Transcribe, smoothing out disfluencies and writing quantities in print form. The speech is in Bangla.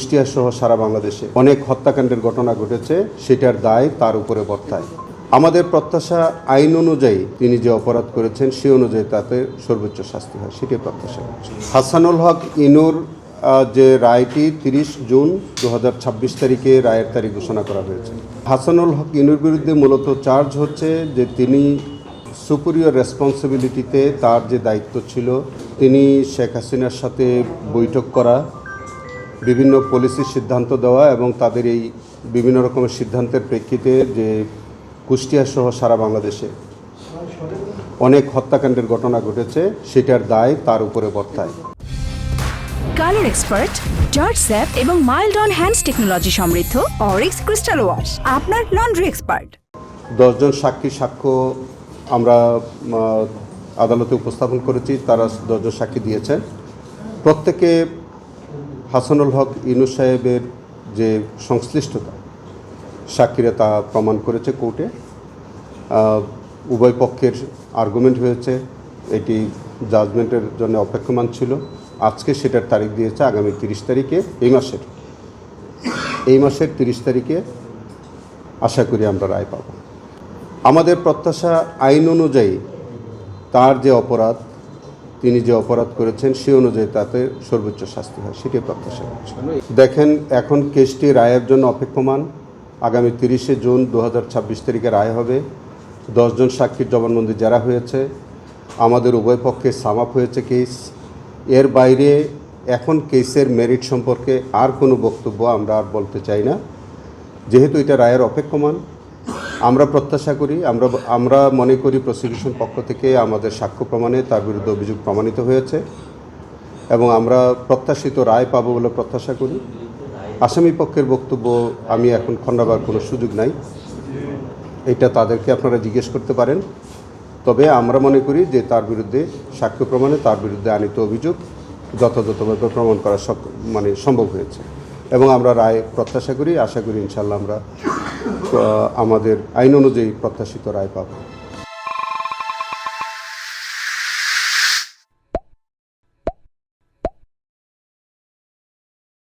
কুষ্টিয়া সহ সারা বাংলাদেশে অনেক হত্যাকাণ্ডের ঘটনা ঘটেছে, সেটার দায় তার উপরে বর্তায়। আমাদের প্রত্যাশা আইন অনুযায়ী তিনি যে অপরাধ করেছেন সে অনুযায়ী তাতে সর্বোচ্চ শাস্তি হয়, সেটাই প্রত্যাশা করছি। হাসানুল হক ইনুর যে রায়টি 30 জুন 2026 তারিখে রায়ের তারিখ ঘোষণা করা হয়েছে। হাসানুল হক ইনুর বিরুদ্ধে মূলত চার্জ হচ্ছে যে তিনি সুপিরিয়র রেসপন্সিবিলিটিতে তার যে দায়িত্ব ছিল, তিনি শেখ হাসিনার সাথে বৈঠক করা, বিভিন্ন পলিসির সিদ্ধান্ত দেওয়া এবং তাদের এই বিভিন্ন রকমের সিদ্ধান্তের প্রেক্ষিতে যে কুষ্টিয়া সহ সারা বাংলাদেশে অনেক হত্যাকাণ্ডের ঘটনা ঘটেছে, সেটার দায় তার উপরে বর্তায়। কালার এক্সপার্ট, জর্জ স্যাপ এবং মাইল্ড অন হ্যান্ডস টেকনোলজি সমৃদ্ধ অরিক্স ক্রিস্টাল ওয়াশ আপনার লন্ড্রি এক্সপার্ট। 10 জন সাক্ষীর সাক্ষ্য আমরা আদালতে উপস্থাপন করেছি, তারা 10 জন সাক্ষী দিয়েছেন। প্রত্যেকে হাসানুল হক ইনু সাহেবের যে সংশ্লিষ্টতা সাক্ষীরা তা প্রমাণ করেছে কোর্টে। উভয় পক্ষের আর্গুমেন্ট হয়েছে, এটি জাজমেন্টের জন্য অপেক্ষমান ছিল। আজকে সেটার তারিখ দিয়েছে আগামী 30 তারিখে, এই মাসের 30 তারিখে আশা করি আমরা রায় পাব। আমাদের প্রত্যাশা আইন অনুযায়ী তার যে অপরাধ, তিনি যে অপরাধ করেছেন সে অনুযায়ী তাতে সর্বোচ্চ শাস্তি হয়, সেটাই প্রত্যাশা করছি। দেখেন, এখন কেসটি রায়ের জন্য অপেক্ষমান। আগামী 30 জুন 2026 তারিখে রায় হবে। 10 জন সাক্ষীর জবানবন্দি যারা হয়েছে, আমাদের উভয় পক্ষে সাম আপ হয়েছে কেস। এর বাইরে এখন কেসের মেরিট সম্পর্কে আর কোনো বক্তব্য আমরা আর বলতে চাই না, যেহেতু এটা রায়ের অপেক্ষমান। আমরা প্রত্যাশা করি, আমরা মনে করি প্রসিকিউশন পক্ষ থেকে আমাদের সাক্ষ্য প্রমাণে তার বিরুদ্ধে অভিযোগ প্রমাণিত হয়েছে এবং আমরা প্রত্যাশিত রায় পাবো বলে প্রত্যাশা করি। আসামি পক্ষের বক্তব্য আমি এখন খণ্ডাবার কোনো সুযোগ নাই, এটা তাদেরকে আপনারা জিজ্ঞেস করতে পারেন। তবে আমরা মনে করি যে তার বিরুদ্ধে সাক্ষ্য প্রমাণে তার বিরুদ্ধে আনিত অভিযোগ যথাযথভাবে প্রমাণ করা সম্ভব হয়েছে এবং আমরা রায় প্রত্যাশা করি। আশা করি ইনশাল্লাহ আমরা আমাদের আইন অনুযায়ী প্রত্যাশিত রায় পাব।